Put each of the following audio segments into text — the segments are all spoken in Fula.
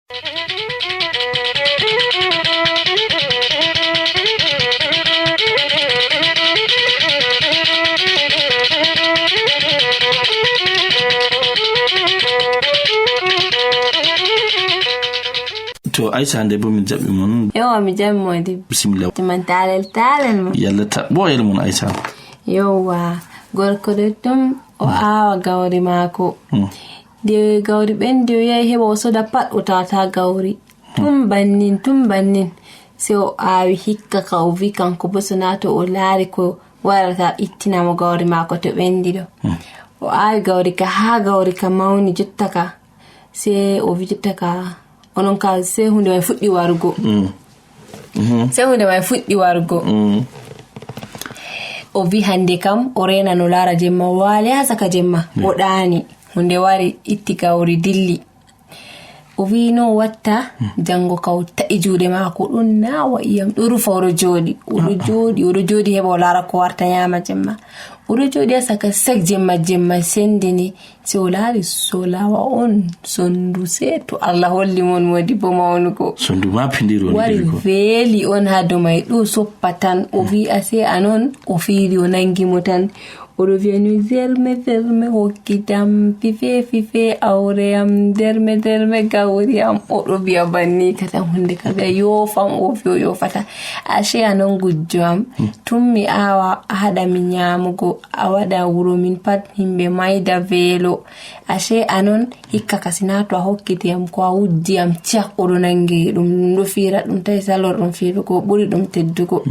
To Aisha hande bo min jabbi mon. Yawa mi jammi modi. Bismillah. Timan talel mo. Yalla ta boyel mon Aisha. Yawa gorko tum o awa gawri mako. De gawri bendi o yahi heba o soda pat o tata gawri. Tum bannin se o awi hikka ka o vi kanko bo sonato o laari ko warata ittinamo gawri mako to bendi do. O awi gawri ka ha gawri ka mawni jotta ka se o vi jotta ka onon ka se hunde way fuddi warugo. Se hunde way fuddi warugo. O vi hande kam o rena no lara jemma wali ha saka jemma o dani hunde wari itti gawri dilli. O vi no watta jango ka o ta'i juude mako dun nawa iyam do rufa o jodi heba o lara ko warta yama jemma o jodi saka sek jemma sendini se o lari solawa on sondu se to Allah holli mon modi bo mawnugo sondu ma pindiro wari veli on ha do mai do soppatan o vi ase anon o fiiri o nangi motan o revenu derme hokkitam fife awreyam derme gawriyam o do biya banni kata hunde kaga yofam o fiyo yofata ashe anon gujjam tummi awa hada min nyamugo awada wuro min pat himbe maida velo ashe anon hikka kasinato a hokkitiyam ko awuddiyam ciak o do nangi dum do fira dum tay salor dum firugo buri dum teddugo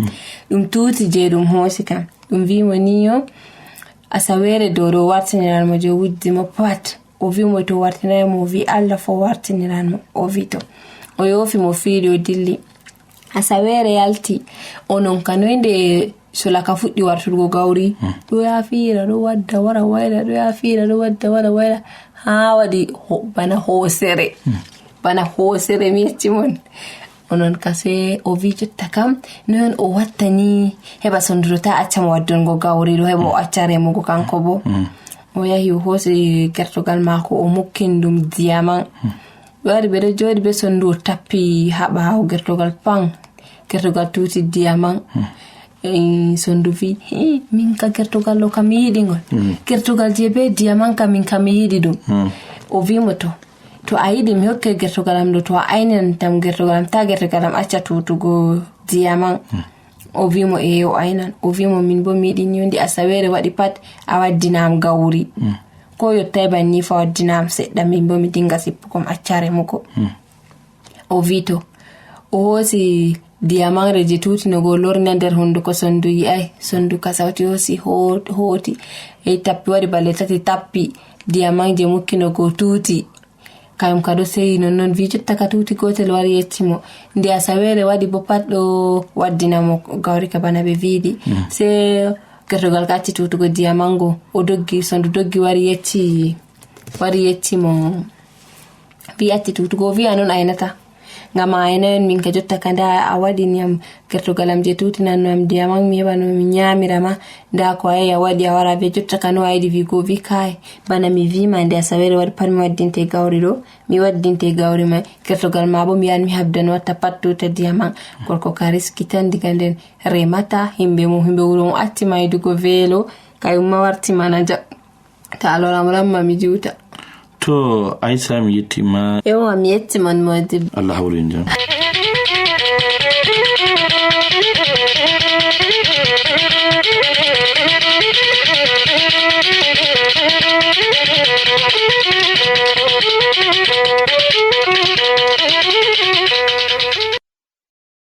dum tuti je dum hosika dum wi mo niyo asawere doro wartiniran mo je wuddi mo pat o vi mo to wartinay mo vi Allah fo wartiniran mo o vi to o yofi mo fiiri o dilli asawere yalti onon kanoinde solaka fuddi warturgo gawri do ya fiira do wadda wara wayla do ya fiira do wadda wara wayla ha wadi bana hosere mi timon onon kase o vi jotta kam non o wattani heba sondurota accam waddongo gawri do heba o accare mo kanko bo o yahi o hosi gertogal mako o mukkindum diamant wari be do jodi be sondu tappi haba o gertogal tuti diamant sondu vi min ka gertogal lo kam yidi ngol gertogal je be diamant kam min kam yidi dum o vi moto to ayidi mi hokke gertogalam do to aynen tam gertogalam ta gertogalam acca tutugo diamant o vi mo o aynan o vi mo min bo mi di nyondi asawere wadi pat a waddinam gawri ko yottay banni fa waddinam sedda min bo mi dinga sippukom accare muko o vito o hosi diamant reje tuti no go lorna der honduko sondu yi ay sondu kasawti hosi hoti e tappi wadi balle tati tappi diamant je mukkino go tuti kayum kado sey non vi jotta ka tuti gotel wari yeccimo ndi asawere wadi bo pat do waddinamo gawri ka bana be vidi se gertogal katti tutugo diamango o doggi sondu doggi wari yecci mo vi atti tutugo vi anon aynata ngama aynen min ka jotta kanda a wadi nyam gertogalam je tuti nanno am diamant mi hebano mi nyamirama nda ko ay wadi a wara be jotta kano aydi vi go vi kai bana mi vi ma nda sawere wadi pan mi waddinte gawri do mi waddinte gawri ma gertogal ma bo mi yan mi habdan watta patto ta diamant gorko ka riski tan diganden remata himbe wuro mo atti maydu go velo kayum ma warti manaja ta alora mulamma mi juuta to Aisha mi yettima yawa mi yettima modi Allah hawlin jam